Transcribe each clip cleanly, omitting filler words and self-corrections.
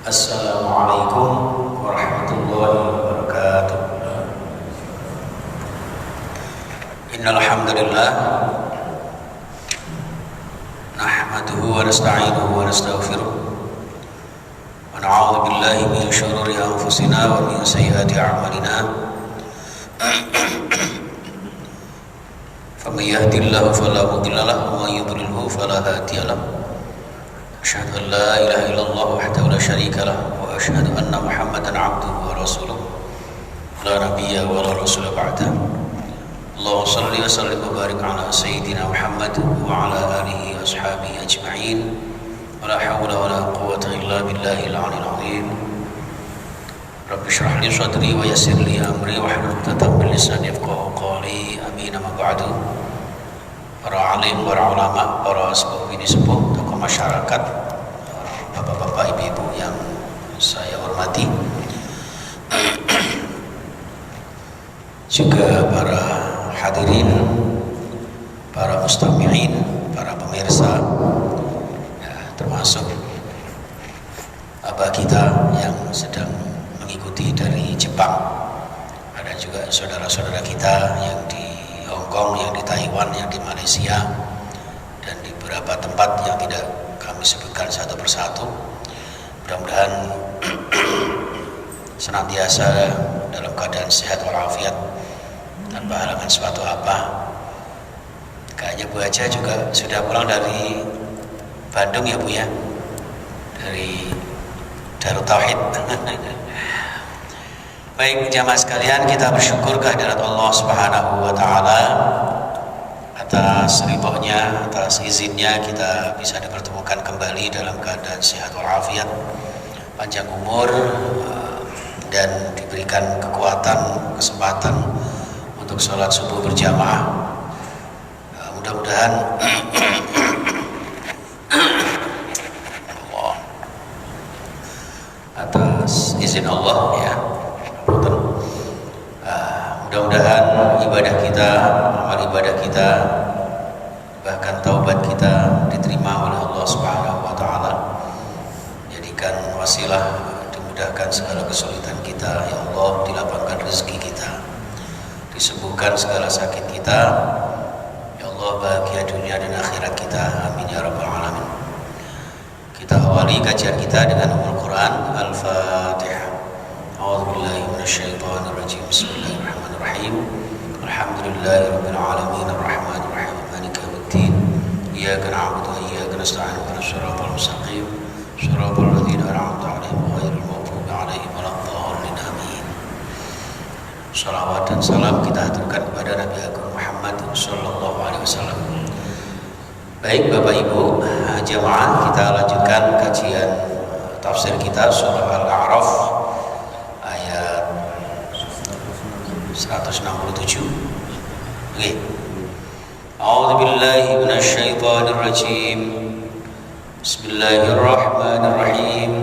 Assalamualaikum warahmatullahi wabarakatuh. Innal hamdalillah nahmaduhu wa nasta'inuhu wa nastaghfiruh wa na'udzu billahi min shururi anfusina wa min sayyiati a'malina. Faman yahdihillahu fala mudilla lahu wa man yudlilhu fala hadiya lahu. Asyhadu an la ilaha illallah wahdahu la syarika lah wa asyhadu anna Muhammadan abduhu wa rasuluh la nabiyya wa la rasula ba'da. Allahumma shalli wa sallim wa barik ala sayyidina Muhammad wa ala alihi wa ashabihi ajma'in. Wa la hawla wa la quwwata illa billahil 'aliyyil 'azim. Rabbi shrah li sadri wa yassir li amri wa hlul 'uqdatam min lisani yafqahu qawli. Amin. Amma ba'du. Para alim, para ulama, para sepuh bini sepuh, tokoh masyarakat, bapak-bapak, ibu-ibu yang saya hormati, juga para hadirin, para mustami'in, para pemirsa, ya, termasuk abah kita yang sedang mengikuti dari Jepang. Ada juga saudara-saudara kita yang di Hong Kong, yang di Taiwan, yang di Malaysia, dan di beberapa tempat yang tidak kami sebutkan satu persatu. Mudah-mudahan senantiasa dalam keadaan sehat walafiat tanpa halangan suatu apa. Kayaknya Bu Haja juga sudah pulang dari Bandung ya Bu ya, dari Darut Tauhid. Baik jamaah sekalian, kita bersyukur kehadirat Allah Subhanahu wa taala atas ridhonya, atas izinnya kita bisa dipertemukan kembali dalam keadaan sehat walafiat, panjang umur, dan diberikan kekuatan, kesempatan untuk sholat subuh berjamaah. Mudah-mudahan Allah, atas izin Allah ya, mudah-mudahan ibadah kita, amal ibadah kita, bahkan taubat kita diterima oleh Allah Subhanahu wa taala. Jadikan wasilah dimudahkan segala kesulitan kita, ya Allah, dilapangkan rezeki kita, disembuhkan segala sakit kita, ya Allah, bahagia dunia dan akhirat kita, amin ya rabbal alamin. Kita awali kajian kita dengan Ummul Quran, Al-Fatihah. A'udzubillahi minasyaitonirrajim. Bismillahirrahmanirrahim. Alhamdulillahirabbil alamin arrahmanir rahim maliki yaumiddin. Iyyaka na'budu wa iyyaka nasta'in ihdinas siratal mustaqim siratal ladzina an'amta 'alaihim ghairil maghdubi 'alaihim waladdallin. Amin. Shalawat dan salam kita aturkan kepada Nabi Agung Muhammad sallallahu alaihi wasallam. Baik Bapak Ibu jamaah, kita lanjutkan kajian tafsir kita surah Al-A'raf 167. Oke. A'udzu billahi minasyaitonir rajim. Bismillahirrahmanirrahim.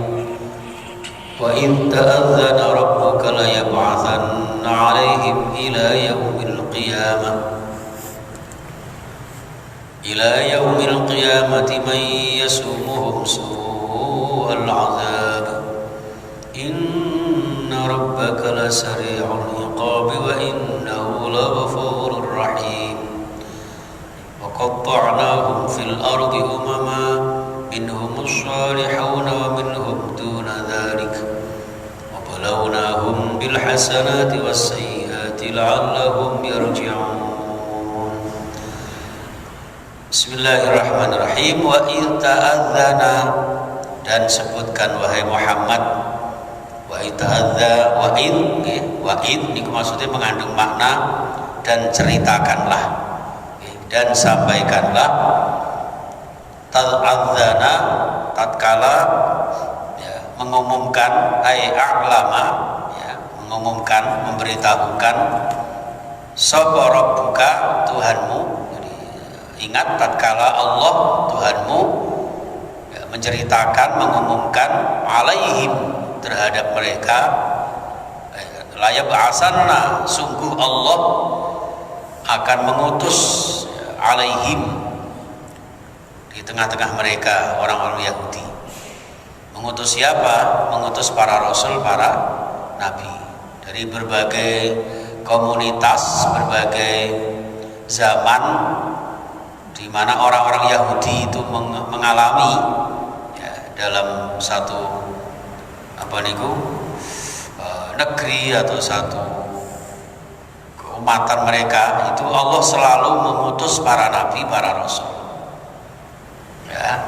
Wa in ta'adzana rabbuka la yab'atsanna 'alaihim ila yaumil qiyamati man yasumuhum su'al 'adzab. Inna rabbaka lasari'ul iqabi wa innahu laghafurur rahim. Wa qatta'nahum fil ardi umama minhumus salihuna wa minhum duna dhalik wa balawnahum bil hasanati was sayyiati la'allahum yarji'un. Bismillahirrahmanirrahim. Wa idh ta'adzana, dan sebutkan wahai Muhammad, wa ita'adza wa id, wa id ini maksudnya mengandung makna dan ceritakanlah, dan sampaikanlah. Ta'adzana tatkala ya, mengumumkan, ay a'lama ya, mengumumkan, memberitahukan, sapa rabbuka, Tuhanmu. Jadi ingat tatkala Allah Tuhanmu ya, menceritakan, mengumumkan, alaihim, terhadap mereka, layak ba'asanna, sungguh Allah akan mengutus alaihim, di tengah-tengah mereka orang-orang Yahudi, Mengutus siapa? Mengutus para rasul, para nabi dari berbagai komunitas, berbagai zaman, di mana orang-orang Yahudi itu mengalami ya, dalam satu negeri atau satu keumatan mereka itu Allah selalu mengutus para nabi, para rasul. Ya,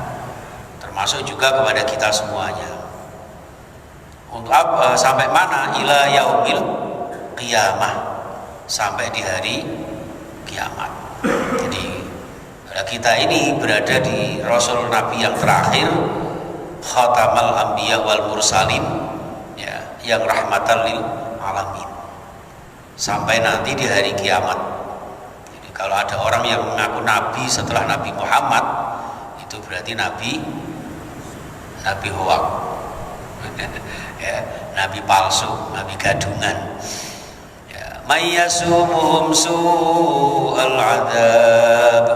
termasuk juga kepada kita semuanya. Untuk apa? Sampai mana? Ila yaumil qiyamah, sampai di hari kiamat. Jadi kita ini berada di Rasul Nabi yang terakhir, khatamal anbiya wal mursalin, ya, yang rahmatan lil alamin, sampai nanti di hari kiamat. Jadi kalau ada orang yang mengaku nabi setelah Nabi Muhammad, itu berarti nabi hoak, ya, nabi palsu, nabi gadungan. Ya, mayyasumuhum su'al adzab.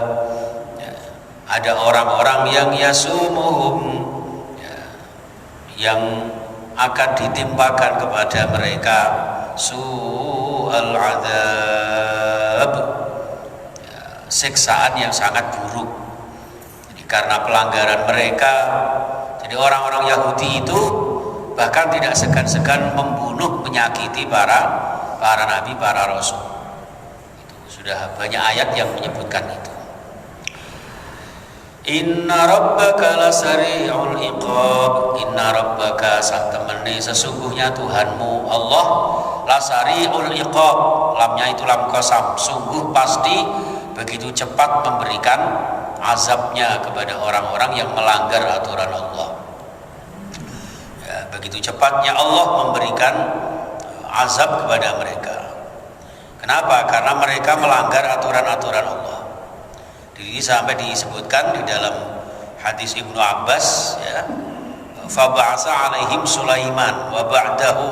Ada orang-orang yang yasumuhum, ya, yang akan ditimpakan kepada mereka su'al adzab, ya, siksaan yang sangat buruk. Jadi karena pelanggaran mereka, jadi orang-orang Yahudi itu bahkan tidak segan-segan membunuh, menyakiti para nabi, para rasul. Itu sudah banyak ayat yang menyebutkan itu. Inna rabbaka lasari'ul iqab. Inna rabbaka sak temene sesungguhnya Tuhanmu Allah lasari'ul iqab. Lamnya itu lam qasam, sungguh pasti begitu cepat memberikan azabnya kepada orang-orang yang melanggar aturan Allah. Ya, begitu cepatnya Allah memberikan azab kepada mereka. Kenapa? Karena mereka melanggar aturan-aturan Allah. Jadi sampai disebutkan di dalam hadis Ibnu Abbas, ya, fa ba'asa 'alaihim Sulaiman wa ba'dahu.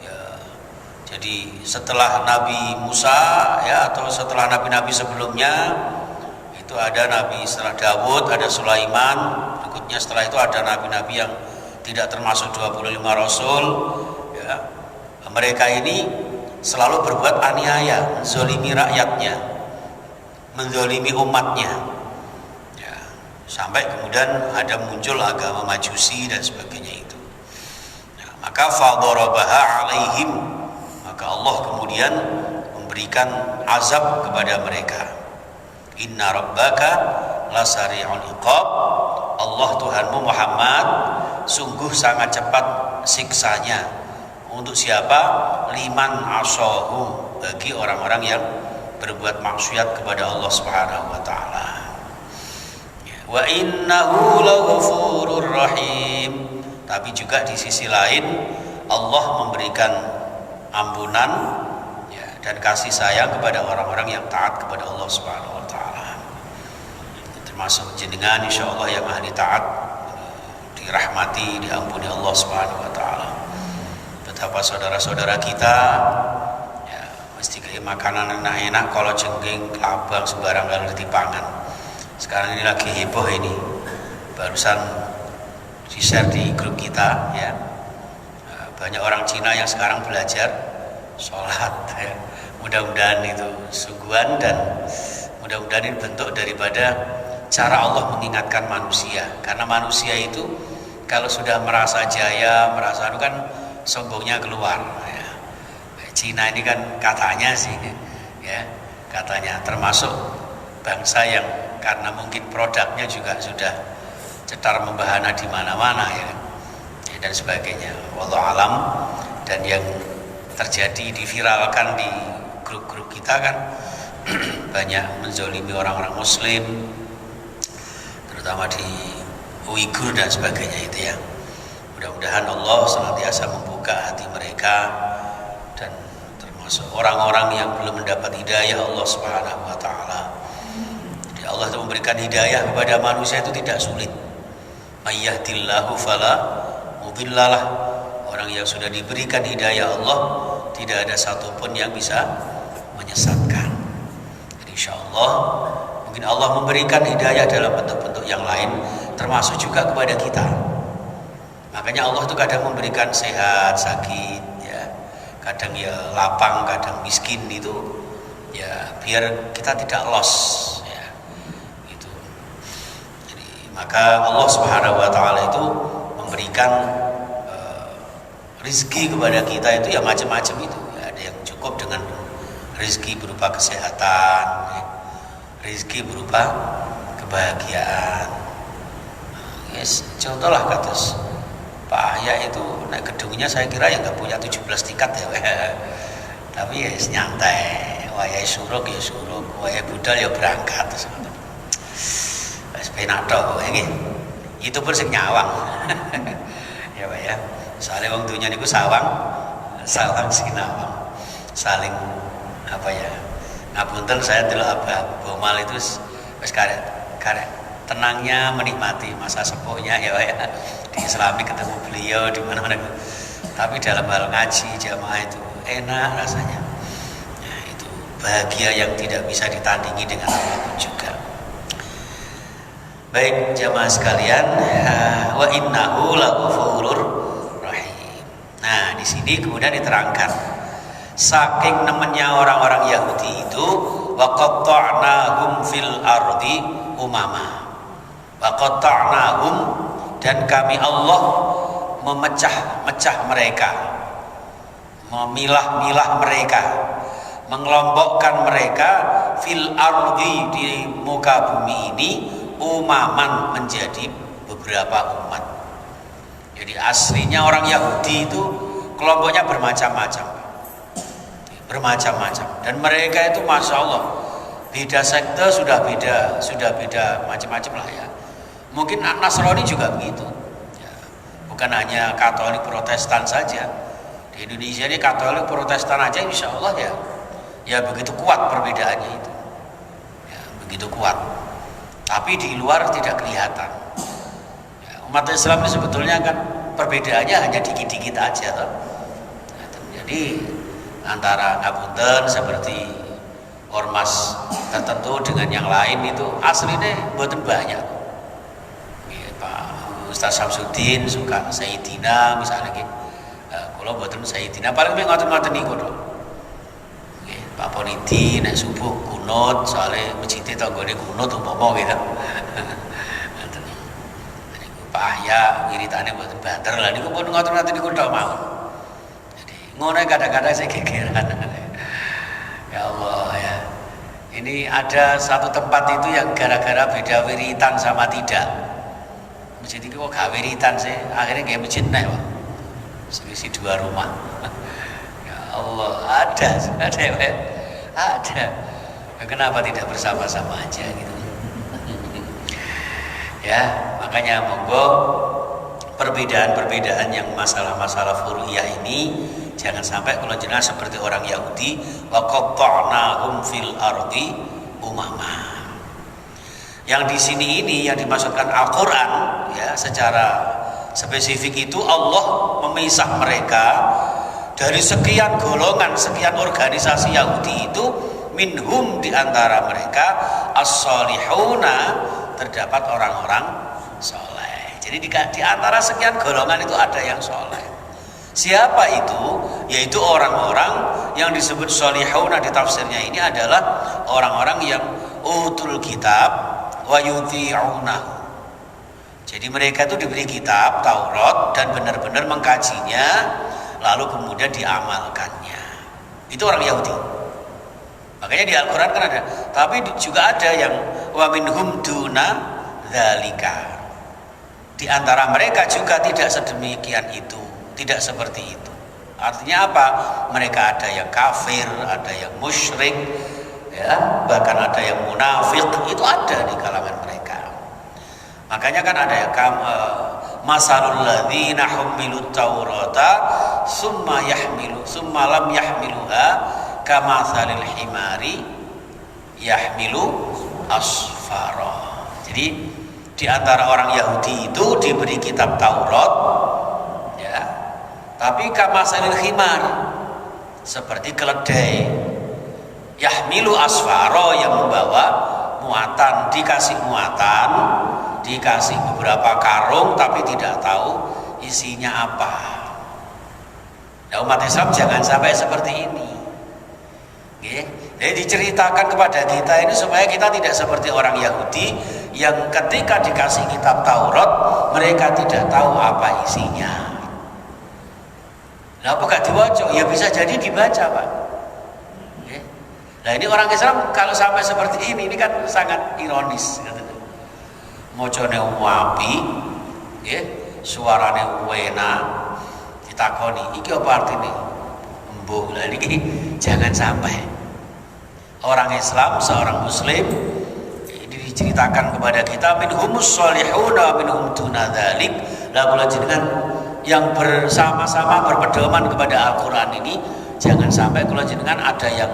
Ya, jadi setelah Nabi Musa, ya, atau setelah nabi-nabi sebelumnya itu ada nabi, setelah Dawud ada Sulaiman, berikutnya setelah itu ada nabi-nabi yang tidak termasuk 25 rasul, ya. Mereka ini selalu berbuat aniaya, menzalimi rakyatnya, menzalimi umatnya, ya, sampai kemudian ada muncul agama Majusi dan sebagainya itu. Ya, maka fadarabaha alaihim, maka Allah kemudian memberikan azab kepada mereka. Inna rabbaka lasari'ul iqab. Allah Tuhanmu Muhammad sungguh sangat cepat siksanya. Untuk siapa? Liman asahu, bagi orang-orang yang berbuat maksiat kepada Allah Subhanahu wa taala. Wa innahu laghafurur rahim. Tapi juga di sisi lain Allah memberikan ampunan, ya, dan kasih sayang kepada orang-orang yang taat kepada Allah Subhanahu wa taala. Termasuk jenengan insyaallah yang ahli taat, dirahmati, diampuni Allah Subhanahu wa taala. Betapa saudara-saudara kita mesti kayak makanan enak-enak, kalau jengking, kelabang, sembarang kalau dipangan. Sekarang ini lagi heboh ini, barusan di-share di grup kita, ya, banyak orang Cina yang sekarang belajar sholat, ya. Mudah-mudahan itu sungguhan, dan mudah-mudahan ini bentuk daripada cara Allah mengingatkan manusia. Karena manusia itu kalau sudah merasa jaya, merasa itu kan sombongnya keluar, ya. Cina ini kan katanya sih, ya, katanya termasuk bangsa yang karena mungkin produknya juga sudah cetar membahana di mana-mana, ya, dan sebagainya. Wallahu alam. Dan yang terjadi diviralkan di grup-grup kita kan banyak menzolimi orang-orang Muslim, terutama di Uighur dan sebagainya itu, ya. Mudah-mudahan Allah senantiasa membuka hati mereka, dan termasuk orang-orang yang belum mendapat hidayah Allah Subhanahu wa taala. Jadi Allah itu memberikan hidayah kepada manusia itu tidak sulit. Mayyahdillahu fala mudhillalah. Orang yang sudah diberikan hidayah Allah, tidak ada satupun yang bisa menyesatkan. Jadi insyaallah mungkin Allah memberikan hidayah dalam bentuk-bentuk yang lain, termasuk juga kepada kita. Makanya Allah itu kadang memberikan sehat, sakit, ya, kadang ya lapang, kadang miskin itu, ya biar kita tidak loss, ya, gitu. Jadi maka Allah Subhanahu Wa Taala itu memberikan rizki kepada kita itu ya macam-macam itu. Ya, ada yang cukup dengan rizki berupa kesehatan, ya, rizki berupa kebahagiaan. Yes, contohlah kados Pak Ahya itu naik gedungnya saya kira ya nggak punya 17 tingkat ya, tapi ya nyantai, wayai suruk ya suruk, wayai budal ya berangkat, penato ini, itu pun sing nyawang, ya Pak ya, soalnya wong dunya niku sawang sinawang, saling apa ya, ngapunten saya dulu apa Bomal itu wis karek tenangnya menikmati masa sepuhnya ya Pak ya. Di Islami ketemu beliau di mana-mana, tapi dalam hal ngaji jamaah itu enak rasanya, ya, itu bahagia yang tidak bisa ditandingi dengan apapun juga. Baik jamaah sekalian, wa innahu laghafurur rahim. Nah di sini kemudian diterangkan saking nemennya orang-orang Yahudi itu, wa qatta'nahum fil ardi umama, wa qatta'nahum, dan kami Allah memecah-mecah mereka, memilah-milah mereka, mengelompokkan mereka fil ardi, di muka bumi ini, umaman, menjadi beberapa umat. Jadi aslinya orang Yahudi itu kelompoknya bermacam-macam, dan mereka itu masya Allah beda sekte, sudah beda macam-macam lah ya. Mungkin Nasrani juga begitu, ya, bukan hanya Katolik Protestan saja. Di Indonesia ini Katolik Protestan aja insya Allah ya begitu kuat perbedaannya itu, ya, begitu kuat. Tapi di luar tidak kelihatan. Ya, umat Islam ini sebetulnya kan perbedaannya hanya dikit-dikit aja toh. Jadi antara ngapunten seperti ormas tertentu dengan yang lain itu aslinya mboten banyak. Ustaz Samsudin suka Sayyidina misalnya gitu. Kalau mboten Sayyidina paling ngoten-ngoten niku to. Nggih, Pak Ponidi nek subuh kunut soalnya masjid tanggane kunut umpama gitu. Ngoten. Niku Pak Ahya wiritane mboten banter lah niku pun ngoten-ngoten niku tok mawon. Jadi ngono kadang-kadang saya gegeran. Ya Allah ya. Ini ada satu tempat itu yang gara-gara beda wiritan sama tidak. Masjid itu kok gak wiritan sih, akhirnya kayak masjid nek Pak. Selisih 2 rumah. Ya Allah, ada ya. Ada. Kenapa tidak bersama-sama aja gitu. Ya, makanya monggo perbedaan-perbedaan yang masalah-masalah furu'iyah ini jangan sampai kalau jenengan seperti orang Yahudi, wa qatta'nahum fil ardi umama. Yang di sini ini yang dimaksudkan Al-Quran ya secara spesifik itu Allah memisah mereka dari sekian golongan, sekian organisasi Yahudi itu, minhum, di antara mereka as-solihuna, terdapat orang-orang soleh. Jadi di antara sekian golongan itu ada yang soleh. Siapa itu? Yaitu orang-orang yang disebut solihuna di tafsirnya ini adalah orang-orang yang utul kitab wa yuti'unahu. Jadi mereka itu diberi kitab Taurat dan benar-benar mengkajinya lalu kemudian diamalkannya. Itu orang Yahudi. Makanya di Al-Quran kan ada. Tapi juga ada yang wa minhum duna dzalika. Di antara mereka juga tidak sedemikian itu, tidak seperti itu. Artinya apa? Mereka ada yang kafir, ada yang musyrik, ya, bahkan ada yang munafik, itu ada di kalangan mereka. Makanya kan ada yang masalul ladzina humilut taurata summa lam yahmiluha kamatsalil himari yahmilu asfara. Jadi di antara orang Yahudi itu diberi kitab Taurat ya, tapi kamatsalil himar, seperti keledai, yahmilu asfaro, yang membawa muatan, dikasih beberapa karung tapi tidak tahu isinya apa. Nah, umat Islam jangan sampai seperti ini. Jadi diceritakan kepada kita ini supaya kita tidak seperti orang Yahudi yang ketika dikasih kitab Taurat mereka tidak tahu apa isinya. Lah apa gak diwaca? Ya bisa jadi dibaca, Pak. Nah ini orang Islam kalau sampai seperti ini kan sangat ironis. Mocone wapi, suarane wena, ditakoni, iki apa artinya? Embuh. Lah ini jangan sampai orang Islam, seorang Muslim diceritakan kepada kita minhumus sholihuna minhum duna dzalik. Lah kula jenengan yang bersama-sama berpedoman kepada Al-Qur'an ini jangan sampai kula jenengan ada yang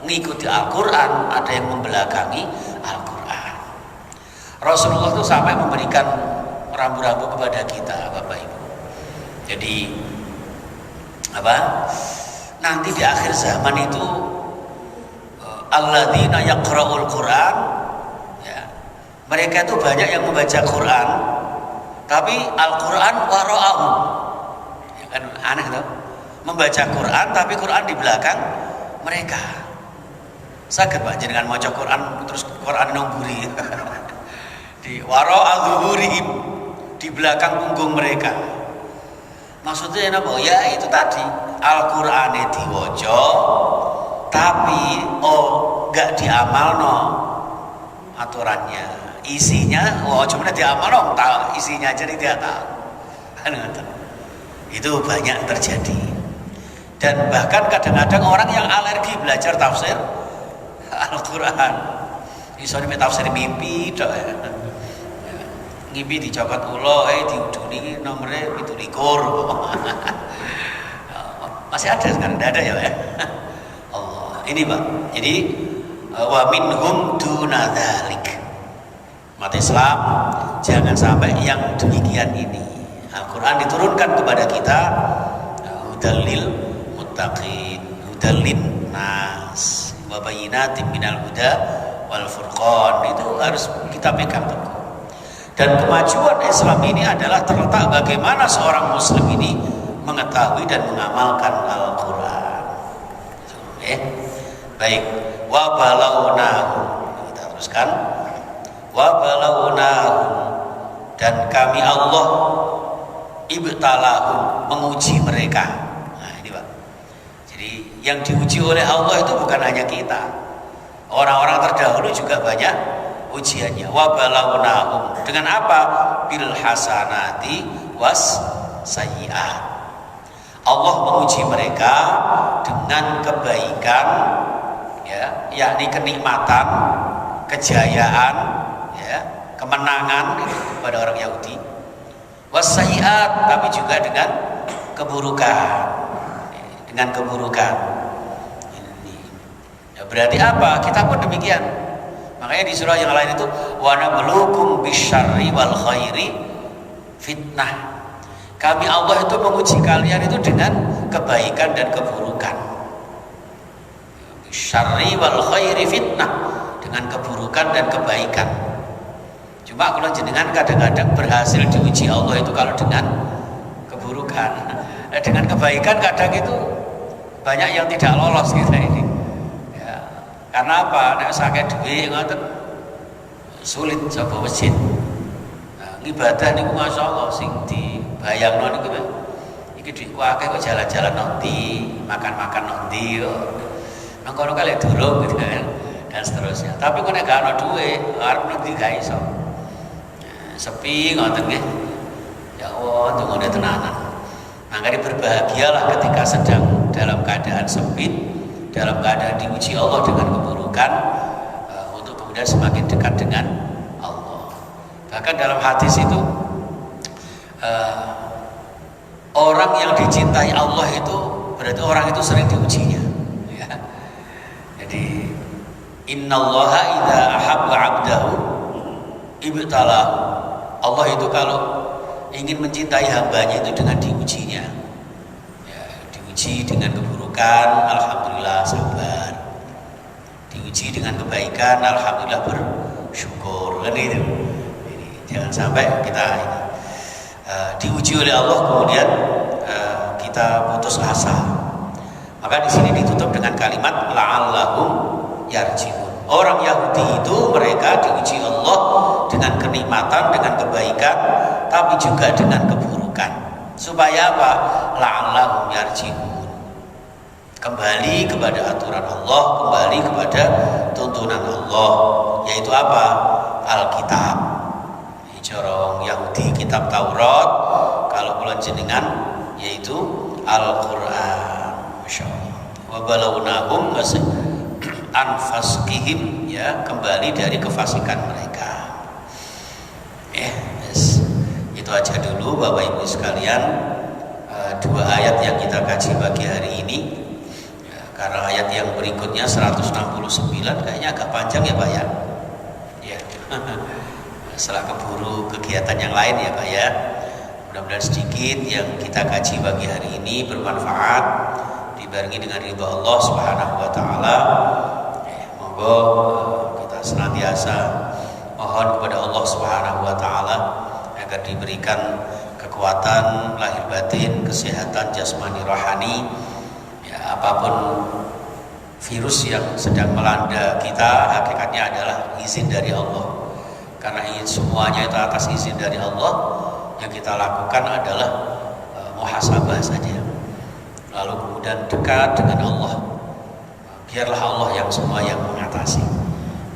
mengikuti Al-Quran, ada yang membelakangi Al-Quran. Rasulullah itu sampai memberikan rambu-rambu kepada kita, Bapak Ibu. Jadi apa? Nanti di akhir zaman itu alladzina yaqra'ul Quran, ya, mereka itu banyak yang membaca Quran, tapi Al-Quran wara'ahum. Ya kan aneh tuh. Membaca Quran tapi Quran di belakang mereka. Saged Pak jenengan maca Quran terus Quran nongguri di wara'a zuhurihim, di belakang punggung mereka. Maksudnya apa? Ya itu tadi Al-Qur'ane diwaca tapi enggak diamalno aturannya. Isinya cuma diamalno tahu isinya aja tidak tahu. Itu banyak terjadi. Dan bahkan kadang-kadang orang yang alergi belajar tafsir Al-Quran iso tafsir mimpi tok ya. Ngimpi dicokot ula diuduni nomere 17. Masih ada sekarang, tidak ada ya Pak. Allah. Ini Pak. Jadi wa minhum duna dzalik. Umat Islam jangan sampai yang demikian ini. Al-Quran diturunkan kepada kita hudallil muttaqin, hudallin nas wa bayyinatin minal huda wal furqan. Itu harus kita pegang teguh. Dan kemajuan Islam ini adalah terletak bagaimana seorang muslim ini mengetahui dan mengamalkan Al-Quran. Baik, wa balawnahum, kita teruskan. Wa balawnahum, dan kami Allah ibtalahum, menguji mereka. Yang diuji oleh Allah itu bukan hanya kita, orang-orang terdahulu juga banyak ujiannya. Wa balawnahum, dengan apa? Bil hasanati was sayyi'at. Allah menguji mereka dengan kebaikan, ya, yakni kenikmatan, kejayaan, ya, kemenangan kepada orang Yahudi. Was sayyi'at, tapi juga dengan keburukan. Dengan keburukan. Ya, berarti apa? Kita pun demikian. Makanya di surah yang lain itu wa nabluukum bisyarri wal khairi fitnah. Kami Allah itu menguji kalian itu dengan kebaikan dan keburukan. Bisyarri wal khairi fitnah, dengan keburukan dan kebaikan. Cuma kalau jenengan kadang-kadang berhasil diuji Allah itu kalau dengan keburukan. Dengan kebaikan kadang itu banyak yang tidak lolos kita ini, ya, karena apa? Nek sakit duit ngoten sulit sapa masjid. Nah, ibadah niku masyaallah sing dibayangno niku iki duit akeh kok jalan-jalan nanti, makan-makan nanti yo. Nang kono kalih durung gitu kan dan seterusnya. Tapi kok nek gak ono duit, arep nanti gak iso. Sepi ngoten nggih. Ya Allah, tunggu tenanan. Makanya berbahagialah ketika sedang dalam keadaan sempit, dalam keadaan diuji Allah dengan keburukan, untuk kemudian semakin dekat dengan Allah. Bahkan dalam hadis itu orang yang dicintai Allah itu berarti orang itu sering diujinya, ya. Jadi innallaha idza ahabba 'abdahu ibtalahu. Allah itu kalau ingin mencintai hambanya itu dengan diujinya, ya, diuji dengan keburukan, alhamdulillah sabar, diuji dengan kebaikan, alhamdulillah bersyukur. Kan itu. Jangan sampai kita ini. diuji oleh Allah kemudian kita putus asa. Maka di sini ditutup dengan kalimat la'allahum yarji'un. Orang Yahudi itu mereka diuji Allah dengan kenikmatan, dengan kebaikan, tapi juga dengan keburukan. Supaya apa? La'allahum yarji'un. Kembali kepada aturan Allah, kembali kepada tuntunan Allah, yaitu apa? Alkitab. Corong Yahudi kitab Taurat, kalau bulan jenengan yaitu Al-Qur'an. Masyaallah. Wa balawnahum anfasqihim, ya, kembali dari kefasikan mereka. Yes. Itu aja dulu Bapak Ibu sekalian, dua ayat yang kita kaji pagi hari ini. Karena ayat yang berikutnya 169 kayaknya agak panjang ya Pak ya. Ya. Setelah keburu kegiatan yang lain ya Pak ya. Mudah-mudahan sedikit yang kita kaji pagi hari ini bermanfaat, dibarengi dengan ridha Allah Subhanahu wa taala. Monggo kita senantiasa mohon kepada Allah Subhanahu wa taala agar diberikan kekuatan lahir batin, kesehatan jasmani rohani. Apapun virus yang sedang melanda kita, hakikatnya adalah izin dari Allah. Karena semuanya itu atas izin dari Allah, yang kita lakukan adalah muhasabah saja. Lalu kemudian dekat dengan Allah. Biarlah Allah yang semua yang mengatasi.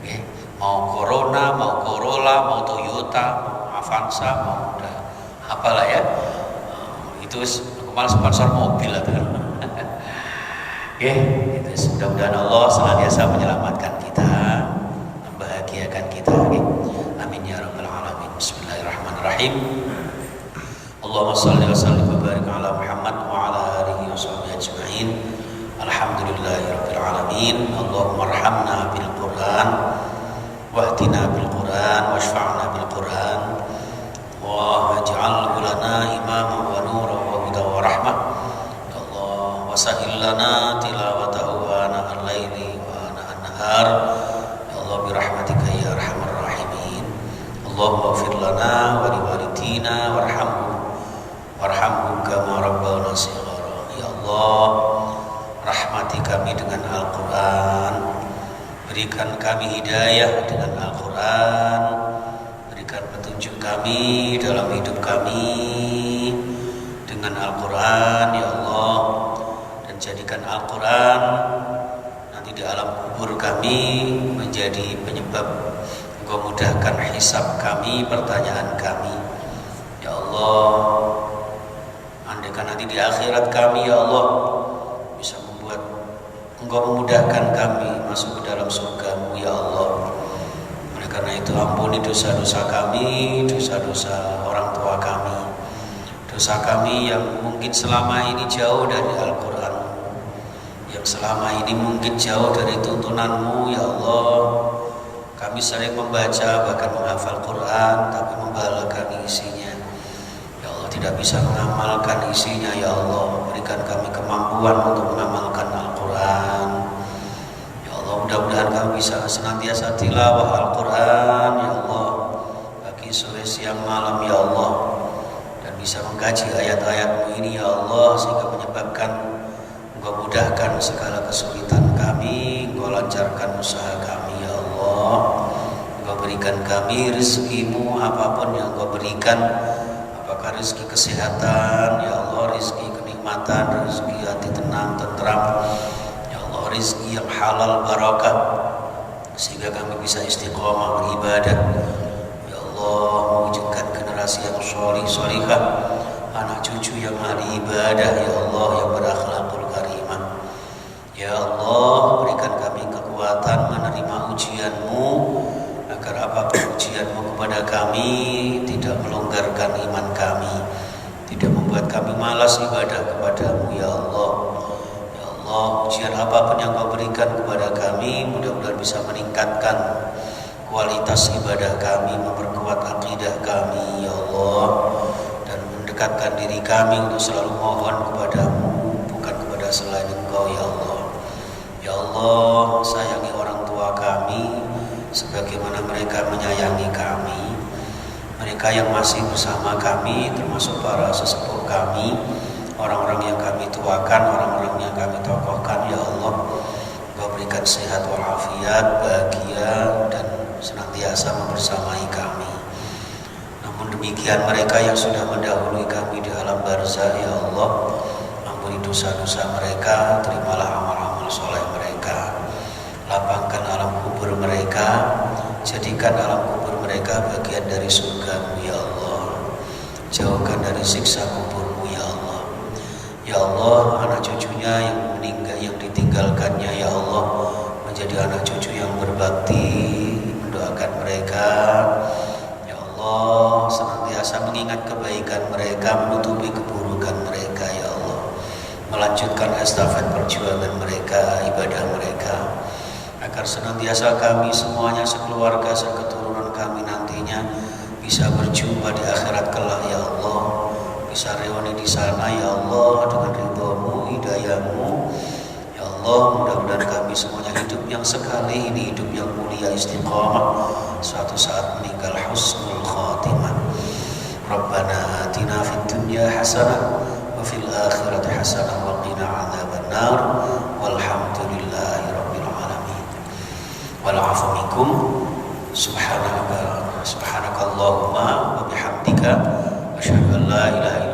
Okay. Mau Corona, mau Corolla, mau Toyota, mau Avanza, mau apalah ya. Itu malah sponsor mobil atau oke, itu mudah-mudahan Allah senantiasa menyelamatkan kita, membahagiakan kita. Amin ya rabbal alamin. Bismillahirrahmanirrahim. Allahumma shalli wa sallim wa barik ala Muhammad wa ala alihi wa sahbihi ajma'in. Alhamdulillahirabbil alamin. Allahumma arhamna bil Qur'an wahdina bil Qur'an washfa'na bil Qur'an waj'alhu lana imaman wa nuran wa hudan wa rahmah. Wasahil lana tilawatahu wa ana al-laili wa ana an-nahar. Ya Allah birahmatika ya arhamar rahimin. Allahumma ighfir lana wa liwalidina warhamhum kama rabbawna shighara. Ya Allah, rahmati kami dengan Al-Qur'an. Berikan kami hidayah dengan Al-Qur'an. Berikan petunjuk kami dalam hidup kami dengan Al-Qur'an ya Allah. Jadikan Al-Quran nanti di alam kubur kami menjadi penyebab Engkau mudahkan hisab kami, pertanyaan kami ya Allah. Andaikan nanti di akhirat kami ya Allah bisa membuat Engkau memudahkan kami masuk ke dalam surga-Mu ya Allah. Oleh karena itu ampuni dosa-dosa kami, dosa-dosa orang tua kami, dosa kami yang mungkin selama ini jauh dari Al-Quran, selama ini mungkin jauh dari tuntunan-Mu ya Allah. Kami sering membaca bahkan menghafal Quran tapi membatalkan isinya ya Allah, tidak bisa mengamalkan isinya ya Allah. Berikan kami kemampuan untuk mengamalkan Al-Quran ya Allah. Mudah-mudahan kami bisa senantiasa tilawah Al-Quran ya Allah, pagi sore siang malam ya Allah, dan bisa mengkaji ayat-ayat-Mu ini ya Allah, sehingga menyebabkan Engkau mudahkan segala kesulitan kami, Engkau lancarkan usaha kami ya Allah. Engkau berikan kami rezeki-Mu apapun yang Engkau berikan, apakah rezeki kesehatan ya Allah, rezeki kenikmatan, rezeki hati tenang, tentram ya Allah, rezeki yang halal barakah, sehingga kami bisa istiqomah beribadah ya Allah. Mewujudkan generasi yang sholih sholihah, anak cucu yang ahli ibadah ya Allah, yang berakhlakul karimah ya Allah. Berikan kami kekuatan menerima ujian-Mu, agar apapun ujian-Mu kepada kami tidak melonggarkan iman kami, tidak membuat kami malas ibadah kepada-Mu ya Allah. Ya Allah, ujian apapun yang Kau berikan kepada kami mudah-mudahan bisa meningkatkan kualitas ibadah kami, memperkuat akidah kami ya Allah, dekatkan diri kami untuk selalu mohon kepada-Mu, bukan kepada selain Engkau ya Allah. Ya Allah, sayangi orang tua kami sebagaimana mereka menyayangi kami. mereka yang masih bersama kami, termasuk para sesepuh kami, orang-orang yang kami tuakan, orang-orang yang kami tokohkan, ya Allah, Engkau berikan sehat walafiat, bahagia, dan senantiasa membersamai kami. Namun demikian mereka yang sudah mendahului kami di alam barzah, ya Allah, ampuni dosa-dosa mereka, terimalah amal-amal soleh mereka, lapangkan alam kubur mereka, jadikan alam kubur mereka bagian dari surga-Mu, ya Allah, jauhkan dari siksa kubur-Mu, ya Allah. Ya Allah, anak cucunya yang meninggal, yang ditinggalkannya, ya Allah, menjadi anak cucu yang berbakti, mendoakan mereka, ya Allah, senantiasa mengingat kebaikan mereka, menutupi keburukan mereka, ya Allah, melanjutkan estafet perjuangan mereka, ibadah mereka, agar senantiasa kami semuanya, sekeluarga, seketurunan kami nantinya bisa berjumpa di akhirat kelak, ya Allah, bisa reuni di sana, ya Allah, dengan ridho-Mu, hidayah-Mu, ya Allah. Mudah-mudahan kami semuanya hidup yang sekali ini, hidup yang mulia, istiqamah, suatu saat meninggal husnul khatimah. Rabbana atina fid dunya hasanah wa fil akhirati hasanah wa qina adzabannar, walhamdulillahi rabbil alamin. Wal 'afwu minkum, subhanakallahumma wa bihamdika, asyhadu an la ilaha